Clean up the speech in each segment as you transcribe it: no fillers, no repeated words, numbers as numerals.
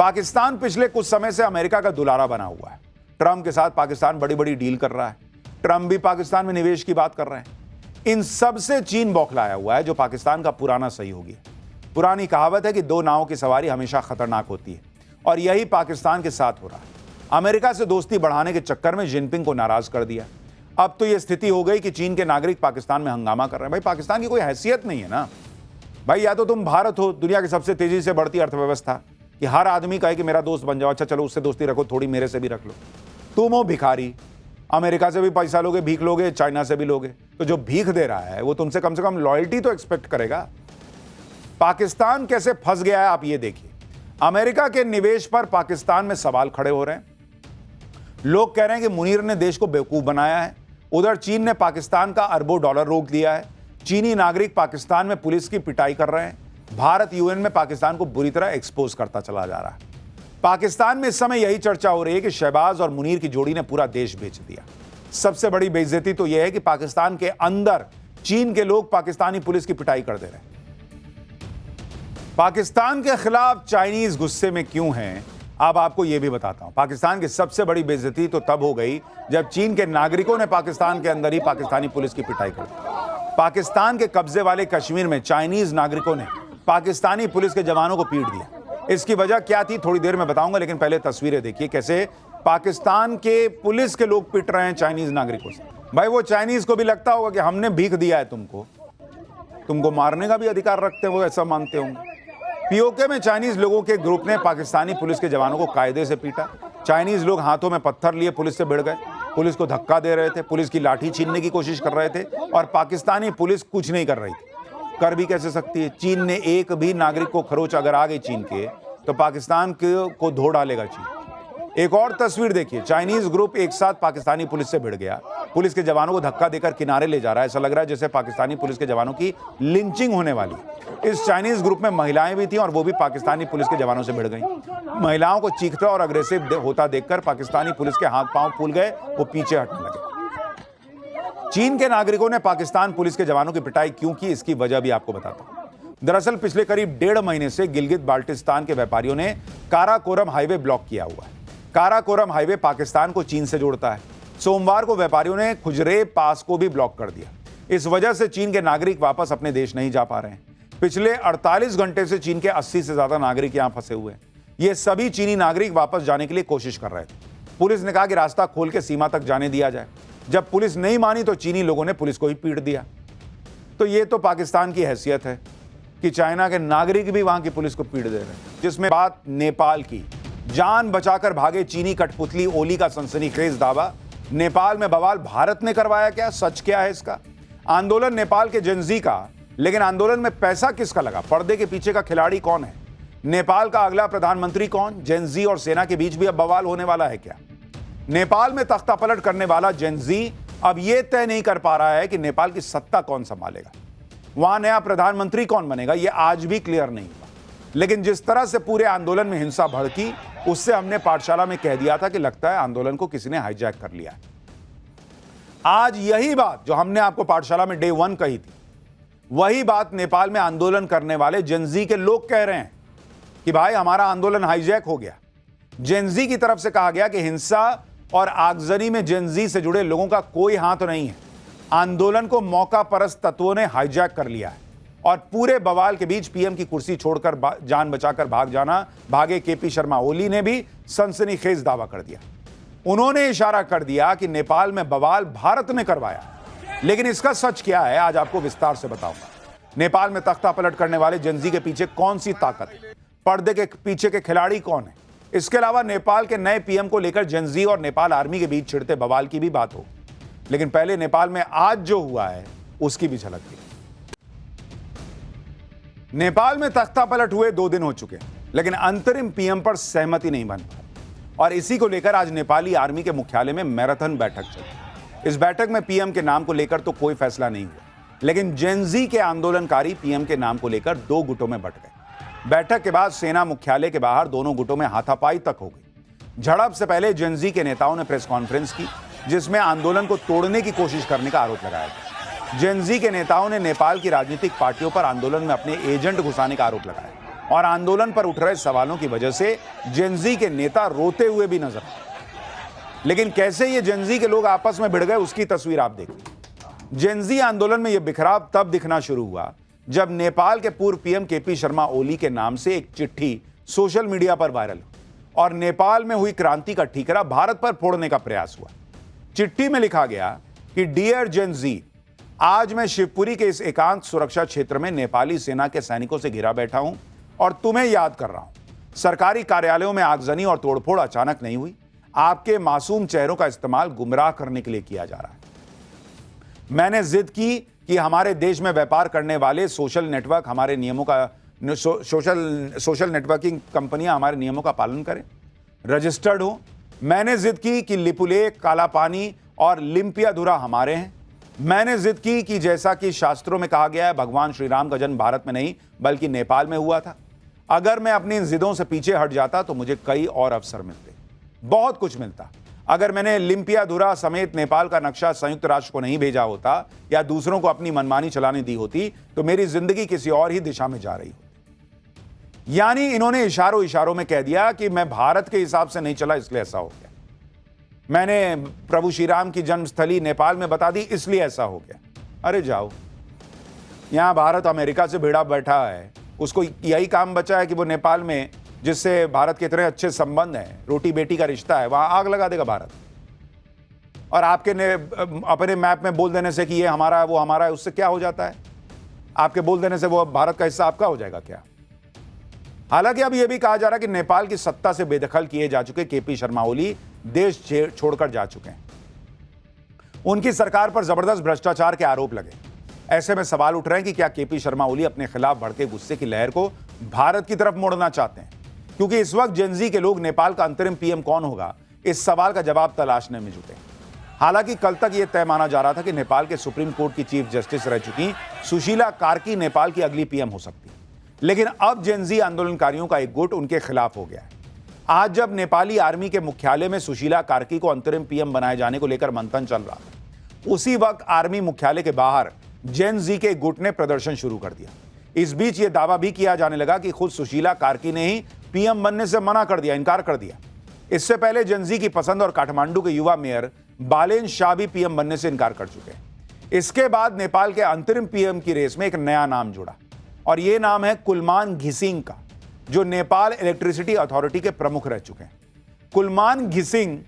पाकिस्तान पिछले कुछ समय से अमेरिका का दुलारा बना हुआ है। ट्रंप के साथ पाकिस्तान बड़ी बड़ी डील कर रहा है। ट्रंप भी पाकिस्तान में निवेश की बात कर रहे हैं। इन सब से चीन बौखलाया हुआ है, जो पाकिस्तान का पुराना सहयोगी है। पुरानी कहावत है कि दो नावों की सवारी हमेशा खतरनाक होती है, और यही पाकिस्तान के साथ हो रहा है। अमेरिका से दोस्ती बढ़ाने के चक्कर में जिनपिंग को नाराज कर दिया। अब तो यह स्थिति हो गई कि चीन के नागरिक पाकिस्तान में हंगामा कर रहे हैं। भाई, पाकिस्तान की कोई हैसियत नहीं है ना भाई। या तो तुम भारत हो, दुनिया की सबसे तेजी से बढ़ती अर्थव्यवस्था, कि हर आदमी कहे कि मेरा दोस्त बन जाओ, अच्छा चलो उससे दोस्ती रखो, थोड़ी मेरे से भी रख लो। तुम हो भिखारी, अमेरिका से भी पैसा लोगे, भीख लोगे, चाइना से भी लोगे। तो जो भीख दे रहा है वो तुमसे कम से कम लॉयल्टी तो एक्सपेक्ट करेगा। पाकिस्तान कैसे फंस गया है आप ये देखिए। अमेरिका के निवेश पर पाकिस्तान में सवाल खड़े हो रहे हैं। लोग कह रहे हैं कि मुनीर ने देश को बेवकूफ बनाया है। उधर चीन ने पाकिस्तान का अरबों डॉलर रोक दिया है। चीनी नागरिक पाकिस्तान में पुलिस की पिटाई कर रहे हैं। भारत यूएन में पाकिस्तान को बुरी तरह एक्सपोज करता चला जा रहा है। पाकिस्तान में इस समय यही चर्चा हो रही है कि शहबाज और मुनीर की जोड़ी ने पूरा देश बेच दिया। सबसे बड़ी बेइज्जती तो यह है कि पाकिस्तान के अंदर चीन के लोग पाकिस्तानी पुलिस की पिटाई कर दे रहे हैं। पाकिस्तान के खिलाफ चाइनीज गुस्से में क्यों हैं, अब आपको यह भी बताता हूं। पाकिस्तान की सबसे बड़ी बेइज्जती तो तब हो गई जब चीन के नागरिकों ने पाकिस्तान के अंदर ही पाकिस्तानी पुलिस की पिटाई कर दी। पाकिस्तान के कब्जे वाले कश्मीर में चाइनीज नागरिकों ने पाकिस्तानी पुलिस के जवानों को पीट दिया। इसकी वजह क्या थी थोड़ी देर में बताऊंगा, लेकिन पहले तस्वीरें देखिए कैसे पाकिस्तान के पुलिस के लोग पिट रहे हैं चाइनीज नागरिकों से। भाई, वो चाइनीज को भी लगता होगा कि हमने भीख दिया है तुमको मारने का भी अधिकार रखते हैं, वो ऐसा मानते होंगे। पीओके में चाइनीज लोगों के ग्रुप ने पाकिस्तानी पुलिस के जवानों को कायदे से पीटा। चाइनीज लोग हाथों में पत्थर लिए पुलिस से भिड़ गए, पुलिस को धक्का दे रहे थे, पुलिस की लाठी छीनने की कोशिश कर रहे थे, और पाकिस्तानी पुलिस कुछ नहीं कर रही थी। कर भी कैसे सकती है? चीन ने एक भी नागरिक को खरोच अगर आ गई चीन के, तो पाकिस्तान को धो डालेगा चीन। एक और तस्वीर देखिए, चाइनीज ग्रुप एक साथ पाकिस्तानी पुलिस से भिड़ गया, पुलिस के जवानों को धक्का देकर किनारे ले जा रहा है। ऐसा लग रहा है जैसे पाकिस्तानी पुलिस के जवानों की लिंचिंग होने वाली है। इस चाइनीज ग्रुप में महिलाएं भी थीं, और वो भी पाकिस्तानी पुलिस के जवानों से भिड़ गईं। महिलाओं को चीखता और अग्रेसिव होता देखकर पाकिस्तानी पुलिस के हाथ पांव फूल गए, वो पीछे हटने लगे। चीन के नागरिकों ने पाकिस्तान पुलिस के जवानों की पिटाई क्यों की, इसकी वजह भी आपको बताता हूं। दरअसल पिछले करीब 1.5 महीने से गिलगित बाल्टिस्तान के व्यापारियों ने काराकोरम हाईवे ब्लॉक किया हुआ है। काराकोरम हाईवे पाकिस्तान को चीन से जोड़ता है। सोमवार को व्यापारियों ने खुजरे पास को भी ब्लॉक कर दिया। इस वजह से चीन के नागरिक वापस अपने देश नहीं जा पा रहे हैं। पिछले 48 घंटे से चीन के 80 से ज्यादा नागरिक यहां फंसे हुए हैं। ये सभी चीनी नागरिक वापस जाने के लिए कोशिश कर रहे थे। पुलिस ने कहा कि रास्ता खोल के सीमा तक जाने दिया जाए। जब पुलिस नहीं मानी तो चीनी लोगों ने पुलिस को ही पीट दिया। तो ये तो पाकिस्तान की हैसियत है कि चाइना के नागरिक भी वहां की पुलिस को पीट दे रहे हैं। जिसमें बात नेपाल की, जान बचाकर भागे चीनी कठपुतली ओली का सनसनीखेज दावा। नेपाल में बवाल भारत ने करवाया क्या? सच क्या है इसका? आंदोलन नेपाल के जेनजी का, लेकिन आंदोलन में पैसा किसका लगा? पर्दे के पीछे का खिलाड़ी कौन है? नेपाल का अगला प्रधानमंत्री कौन? जेनजी और सेना के बीच भी अब बवाल होने वाला है क्या? नेपाल में तख्ता पलट करने वाला जेनजी अब यह तय नहीं कर पा रहा है कि नेपाल की सत्ता कौन संभालेगा, वहां नया प्रधानमंत्री कौन बनेगा, यह आज भी क्लियर नहीं हुआ। लेकिन जिस तरह से पूरे आंदोलन में हिंसा भड़की, उससे हमने पाठशाला में कह दिया था कि लगता है आंदोलन को किसी ने हाईजैक कर लिया है। आज यही बात जो हमने आपको पाठशाला में डे 1 कही थी, वही बात नेपाल में आंदोलन करने वाले जेनजी के लोग कह रहे हैं कि भाई हमारा आंदोलन हाईजैक हो गया। जेनजी की तरफ से कहा गया कि हिंसा और आगजनी में जेनजी से जुड़े लोगों का कोई हाथ नहीं है। आंदोलन को मौका परस्त तत्वों ने हाईजैक कर लिया है। और पूरे बवाल के बीच पीएम की कुर्सी छोड़कर जान बचाकर भागे केपी शर्मा ओली ने भी सनसनीखेज दावा कर दिया। उन्होंने इशारा कर दिया कि नेपाल में बवाल भारत ने करवाया। लेकिन इसका सच क्या है, आज आपको विस्तार से बताऊंगा। नेपाल में तख्ता पलट करने वाले जेनजी के पीछे कौन सी ताकत है? पर्दे के पीछे के खिलाड़ी कौन है? इसके अलावा नेपाल के नए पीएम को लेकर जेनजी और नेपाल आर्मी के बीच छिड़ते बवाल की भी बात हो। लेकिन पहले नेपाल में आज जो हुआ है उसकी भी झलक दी। नेपाल में तख्ता पलट हुए 2 दिन हो चुके हैं, लेकिन अंतरिम पीएम पर सहमति नहीं बन पाई, और इसी को लेकर आज नेपाली आर्मी के मुख्यालय में मैराथन बैठक चली। इस बैठक में पीएम के नाम को लेकर तो कोई फैसला नहीं हुआ, लेकिन जेनजी के आंदोलनकारी पीएम के नाम को लेकर 2 गुटों में बंट गए। बैठक के बाद सेना मुख्यालय के बाहर दोनों गुटों में हाथापाई तक हो गई। झड़प से पहले जेनजी के नेताओं ने प्रेस कॉन्फ्रेंस की, जिसमें आंदोलन को तोड़ने की कोशिश करने का आरोप लगाया गया। जेनजी के नेताओं ने नेपाल की राजनीतिक पार्टियों पर आंदोलन में अपने एजेंट घुसाने का आरोप लगाया। और आंदोलन पर उठ रहे सवालों की वजह से जेनजी के नेता रोते हुए भी नजर आए। लेकिन कैसे ये जेनजी के लोग आपस में भिड़ गए, उसकी तस्वीर आप देखिए। जेनजी आंदोलन में यह बिखराव तब दिखना शुरू हुआ जब नेपाल के पूर्व पीएम केपी शर्मा ओली के नाम से एक चिट्ठी सोशल मीडिया पर वायरल और नेपाल में हुई क्रांति का ठीकरा भारत पर फोड़ने का प्रयास हुआ। चिट्ठी में लिखा गया कि डियर जेनजी, आज मैं शिवपुरी के इस एकांत सुरक्षा क्षेत्र में नेपाली सेना के सैनिकों से घिरा बैठा हूं और तुम्हें याद कर रहा हूं। सरकारी कार्यालयों में आगजनी और तोड़फोड़ अचानक नहीं हुई, आपके मासूम चेहरों का इस्तेमाल गुमराह करने के लिए किया जा रहा है। मैंने जिद की कि हमारे देश में व्यापार करने वाले सोशल नेटवर्क हमारे नियमों का सोशल नेटवर्किंग कंपनियां हमारे नियमों का पालन करें, रजिस्टर्ड हो। मैंने जिद की कि लिपुलेख, काला पानी और लिम्पियाधुरा हमारे हैं। मैंने जिद की कि जैसा कि शास्त्रों में कहा गया है, भगवान श्री राम का जन्म भारत में नहीं बल्कि नेपाल में हुआ था। अगर मैं अपनी इन जिदों से पीछे हट जाता तो मुझे कई और अवसर मिलते, बहुत कुछ मिलता। अगर मैंने लिम्पियाधुरा समेत नेपाल का नक्शा संयुक्त राष्ट्र को नहीं भेजा होता या दूसरों को अपनी मनमानी चलाने दी होती तो मेरी जिंदगी किसी और ही दिशा में जा रही होती। यानी इन्होंने इशारों इशारों में कह दिया कि मैं भारत के हिसाब से नहीं चला इसलिए ऐसा हो गया, मैंने प्रभु श्री राम की जन्मस्थली नेपाल में बता दी इसलिए ऐसा हो गया। अरे जाओ, यहां भारत अमेरिका से भिड़ा बैठा है, उसको यही काम बचा है कि वो नेपाल में जिससे भारत के इतने अच्छे संबंध हैं, रोटी बेटी का रिश्ता है, वहां आग लगा देगा भारत। और आपके अपने मैप में बोल देने से कि ये हमारा है वो हमारा है, उससे क्या हो जाता है? आपके बोल देने से वो भारत का हिस्सा आपका हो जाएगा क्या? हालांकि अब यह भी कहा जा रहा है कि नेपाल की सत्ता से बेदखल किए जा चुके केपी शर्मा ओली देश छोड़कर जा चुके हैं। उनकी सरकार पर जबरदस्त भ्रष्टाचार के आरोप लगे। ऐसे में सवाल उठ रहे हैं कि क्या केपी शर्मा ओली अपने खिलाफ भड़के गुस्से की लहर को भारत की तरफ मोड़ना चाहते हैं? क्योंकि इस वक्त जेनजी के लोग नेपाल का अंतरिम पीएम कौन होगा, इस सवाल का जवाब तलाशने में जुटे। हालांकि कल तक यह तय माना जा रहा था कि नेपाल के सुप्रीम कोर्ट की चीफ जस्टिस रह चुकी सुशीला कार्की नेपाल की अगली पीएम हो सकती है। लेकिन अब जेनजी आंदोलनकारियों का एक गुट उनके खिलाफ हो गया है। आज जब नेपाली आर्मी के मुख्यालय में सुशीला कार्की को अंतरिम पीएम बनाए जाने को लेकर मंथन चल रहा था, उसी वक्त आर्मी मुख्यालय के बाहर जेनजी के गुट ने प्रदर्शन शुरू कर दिया। इस बीच यह दावा भी किया जाने लगा कि खुद सुशीला कार्की ने ही पीएम बनने से मना कर दिया, इनकार कर दिया। इससे पहले जेनजी की पसंद और काठमांडू के युवा मेयर बालेन शाह भी पीएम बनने से इनकार कर चुके हैं। इसके बाद नेपाल के अंतरिम पीएम की रेस में एक नया नाम जुड़ा और यह नाम है कुलमान घिसिंग का, जो नेपाल इलेक्ट्रिसिटी अथॉरिटी के प्रमुख रह चुके हैं। कुलमान घिसिंग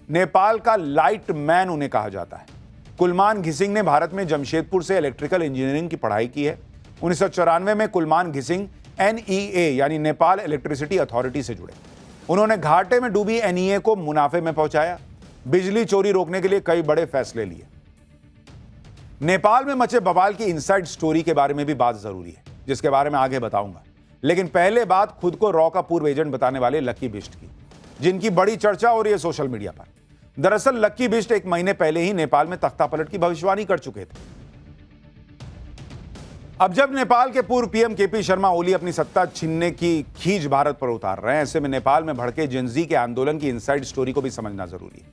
नेपाल का लाइट मैन उन्हें कहा जाता है। कुलमान घिसिंग ने भारत में जमशेदपुर से इलेक्ट्रिकल इंजीनियरिंग की पढ़ाई की है। 1994 में कुलमान घिसिंग NEA यानी नेपाल इलेक्ट्रिसिटी अथॉरिटी से जुड़े। उन्होंने घाटे में डूबी NEA को मुनाफे में पहुंचाया, बिजली चोरी रोकने के लिए कई बड़े फैसले लिए। नेपाल में मचे बवाल की इनसाइड स्टोरी के बारे में भी बात जरूरी है, जिसके बारे में आगे बताऊंगा। लेकिन पहले बात खुद को रॉ का पूर्व एजेंट बताने वाले लकी बिष्ट की, जिनकी बड़ी चर्चा हो रही है सोशल मीडिया पर। दरअसल लकी बिष्ट एक महीने पहले ही नेपाल में तख्तापलट की भविष्यवाणी कर चुके थे। अब जब नेपाल के पूर्व पीएम केपी शर्मा ओली अपनी सत्ता छीनने की खींच भारत पर उतार रहे हैं, ऐसे में नेपाल में भड़के जेनजी के आंदोलन की इनसाइड स्टोरी को भी समझना जरूरी है,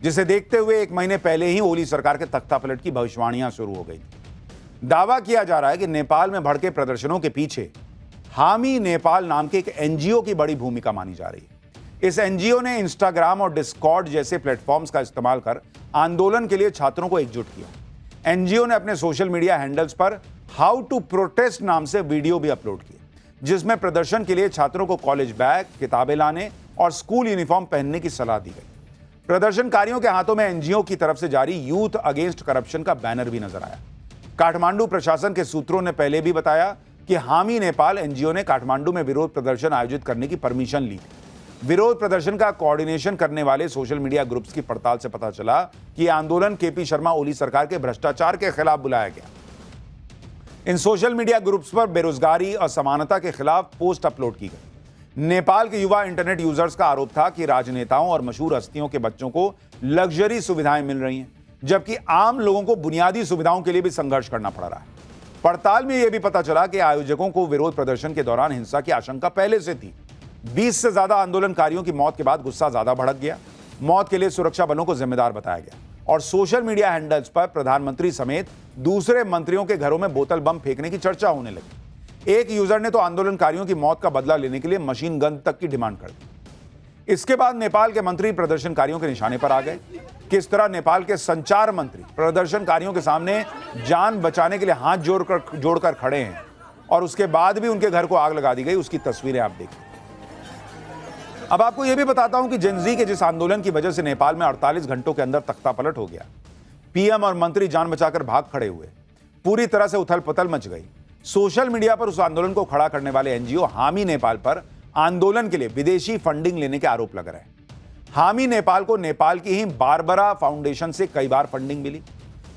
जिसे देखते हुए एक महीने पहले ही ओली सरकार के तख्तापलट की भविष्यवाणियां शुरू हो गई। दावा किया जा रहा है कि नेपाल में भड़के प्रदर्शनों के पीछे हामी नेपाल नाम के एक एनजीओ की बड़ी भूमिका मानी जा रही है। इस एनजीओ ने इंस्टाग्राम और डिस्कॉर्ड जैसे प्लेटफॉर्म्स का इस्तेमाल कर आंदोलन के लिए छात्रों को एकजुट किया। एनजीओ ने अपने सोशल मीडिया हैंडल्स पर हाउ टू प्रोटेस्ट नाम से वीडियो भी अपलोड किए, जिसमें प्रदर्शन के लिए छात्रों को कॉलेज बैग, किताबें लाने और स्कूल यूनिफॉर्म पहनने की सलाह दी गई। प्रदर्शनकारियों के हाथों में एनजीओ की तरफ से जारी यूथ अगेंस्ट करप्शन का बैनर भी नजर आया। काठमांडू प्रशासन के सूत्रों ने पहले भी बताया कि हामी नेपाल एनजीओ ने काठमांडू में विरोध प्रदर्शन आयोजित करने की परमिशन ली थी। विरोध प्रदर्शन का कोऑर्डिनेशन करने वाले सोशल मीडिया ग्रुप्स की पड़ताल से पता चला कि यह आंदोलन केपी शर्मा ओली सरकार के भ्रष्टाचार के खिलाफ बुलाया गया। इन सोशल मीडिया ग्रुप्स पर बेरोजगारी और असमानता के खिलाफ पोस्ट अपलोड की गई। नेपाल के युवा इंटरनेट यूजर्स का आरोप था कि राजनेताओं और मशहूर हस्तियों के बच्चों को लग्जरी सुविधाएं मिल रही हैं, जबकि आम लोगों को बुनियादी सुविधाओं के लिए भी संघर्ष करना पड़ रहा है। पड़ताल में यह भी पता चला कि आयोजकों को विरोध प्रदर्शन के दौरान हिंसा की आशंका पहले से थी। 20 से ज्यादा आंदोलनकारियों की मौत के बाद गुस्सा ज्यादा भड़क गया। मौत के लिए सुरक्षा बलों को जिम्मेदार बताया गया और सोशल मीडिया हैंडल्स पर प्रधानमंत्री समेत दूसरे मंत्रियों के घरों में बोतल बम फेंकने की चर्चा होने लगी। एक यूजर ने तो आंदोलनकारियों की मौत का बदला लेने के लिए मशीन गन तक की डिमांड कर दी। इसके बाद नेपाल के मंत्री प्रदर्शनकारियों के निशाने पर आ गए। किस तरह नेपाल के संचार मंत्री प्रदर्शनकारियों के सामने जान बचाने के लिए हाथ जोड़कर खड़े हैं और उसके बाद भी उनके घर को आग लगा दी गई, उसकी तस्वीरें आप देखिए। अब आपको यह भी बताता हूं कि जेनजी के जिस आंदोलन की वजह से नेपाल में 48 घंटों के अंदर तख्ता पलट हो गया, पीएम और मंत्री जान बचाकर भाग खड़े हुए, पूरी तरह से उथल पुथल मच गई। सोशल मीडिया पर उस आंदोलन को खड़ा करने वाले एनजीओ हामी नेपाल पर आंदोलन के लिए विदेशी फंडिंग लेने के आरोप लग रहे हैं। हामी नेपाल को नेपाल की ही बारबरा फाउंडेशन से कई बार फंडिंग मिली।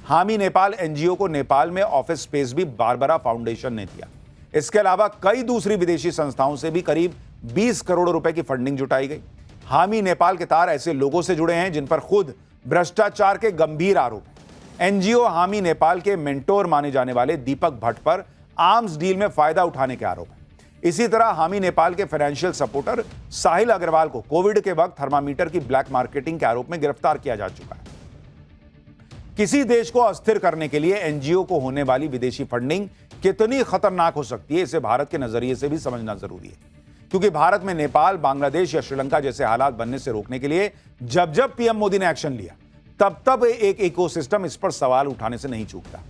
हामी नेपाल एनजीओ को नेपाल में ऑफिस स्पेस भी बारबरा फाउंडेशन ने दिया। इसके अलावा कई दूसरी विदेशी संस्थाओं से भी करीब 20 करोड़ रुपए की फंडिंग जुटाई गई। हामी नेपाल के तार ऐसे लोगों से जुड़े हैं जिन पर खुद भ्रष्टाचार के गंभीर आरोप हैं। एनजीओ हामी नेपाल के मेंटोर माने जाने वाले दीपक भट्ट पर आर्म्स डील में फायदा उठाने के आरोप हैं। इसी तरह हामी नेपाल के फाइनेंशियल सपोर्टर साहिल अग्रवाल को कोविड के वक्त थर्मामीटर की ब्लैक मार्केटिंग के आरोप में गिरफ्तार किया जा चुका है। किसी देश को अस्थिर करने के लिए एनजीओ को होने वाली विदेशी फंडिंग कितनी खतरनाक हो सकती है, इसे भारत के नजरिए से भी समझना जरूरी है, क्योंकि भारत में नेपाल, बांग्लादेश या श्रीलंका जैसे हालात बनने से रोकने के लिए जब जब पीएम मोदी ने एक्शन लिया, तब तब एक इकोसिस्टम इस पर सवाल उठाने से नहीं चूकता।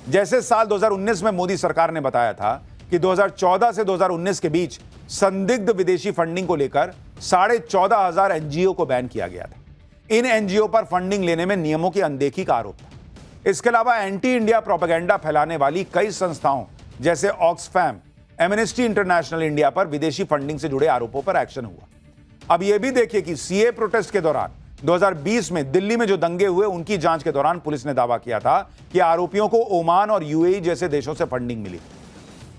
जैसे साल 2019 में मोदी सरकार ने बताया था कि 2014 से 2019 के बीच संदिग्ध विदेशी फंडिंग को लेकर 14,500 एनजीओ को बैन किया गया था। इन एनजीओ पर फंडिंग लेने में नियमों की अनदेखी का आरोप था। इसके अलावा एंटी इंडिया प्रोपेगेंडा फैलाने वाली कई संस्थाओं जैसे ऑक्सफैम, एमनेस्टी इंटरनेशनल इंडिया पर विदेशी फंडिंग से जुड़े आरोपों पर एक्शन हुआ। अब यह भी देखिए कि सीए प्रोटेस्ट के दौरान 2020 में दिल्ली में जो दंगे हुए, उनकी जांच के दौरान पुलिस ने दावा किया था कि आरोपियों को ओमान और यूएई जैसे देशों से फंडिंग मिली।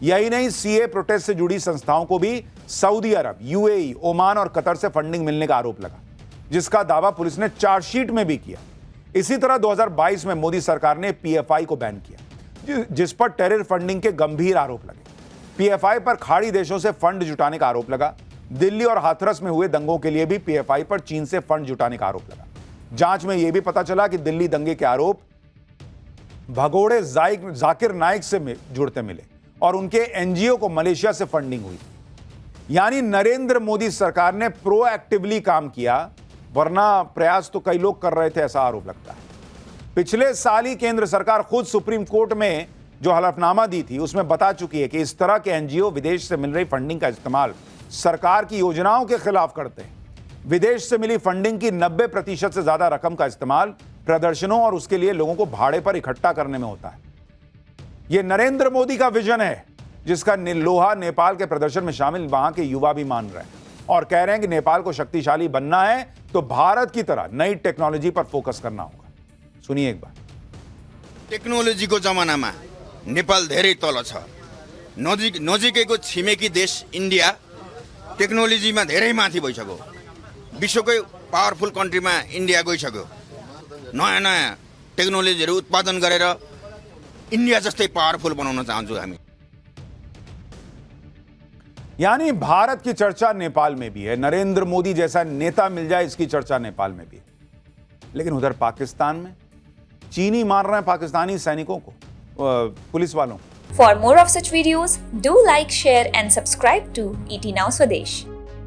यही नहीं, सीए प्रोटेस्ट से जुड़ी संस्थाओं को भी सऊदी अरब, यूएई, ओमान और कतर से फंडिंग मिलने का आरोप लगा, जिसका दावा पुलिस ने चार्जशीट में भी किया। इसी तरह 2022 में मोदी सरकार ने पीएफआई को बैन किया, जिस पर टेरर फंडिंग के गंभीर आरोप लगे। पीएफआई पर खाड़ी देशों से फंड जुटाने का आरोप लगा। दिल्ली और हाथरस में हुए दंगों के लिए भी पीएफआई पर चीन से फंड जुटाने का आरोप लगा। जांच में यह भी पता चला कि दिल्ली दंगे के आरोप भगोड़े जाकिर नाइक से जुड़ते मिले और उनके एनजीओ को मलेशिया से फंडिंग हुई। यानी नरेंद्र मोदी सरकार ने प्रोएक्टिवली काम किया, वरना प्रयास तो कई लोग कर रहे थे, ऐसा आरोप लगता है। पिछले साल ही केंद्र सरकार खुद सुप्रीम कोर्ट में जो हलफनामा दी थी, उसमें बता चुकी है कि इस तरह के एनजीओ विदेश से मिल रही फंडिंग का इस्तेमाल सरकार की योजनाओं के खिलाफ करते हैं। विदेश से मिली फंडिंग की 90% से ज्यादा रकम का इस्तेमाल प्रदर्शनों और उसके लिए लोगों को भाड़े पर इकट्ठा करने में होता है। यह नरेंद्र मोदी का विजन है, जिसका लोहा नेपाल के प्रदर्शन में शामिल वहां के युवा भी मान रहे हैं और कह रहे हैं कि नेपाल को शक्तिशाली बनना है तो भारत की तरह नई टेक्नोलॉजी पर फोकस करना होगा। सुनिए एक बार। टेक्नोलोजी को जमानामा नेपाल धेरै तल छ। नजिकैको छिमेकी देश इन्डिया टेक्नोलोजीमा धेरै माथि भइसक्यो। विश्वकै पावरफुल कन्ट्रीमा इन्डिया गइसक्यो। नयाँ नयाँ टेक्नोलोजीहरू उत्पादन गरेर इन्डिया जस्तै पावरफुल बनाउन चाहन्छु हामी। यानी भारत की चर्चा नेपाल में भी है, नरेंद्र मोदी जैसा नेता मिल जाए इसकी चर्चा नेपाल में भी है। लेकिन उधर पाकिस्तान में चीनी मार रहे हैं पाकिस्तानी सैनिकों को, पुलिस वालों को। For more of such videos, do like, share and subscribe to ET Now Swadesh.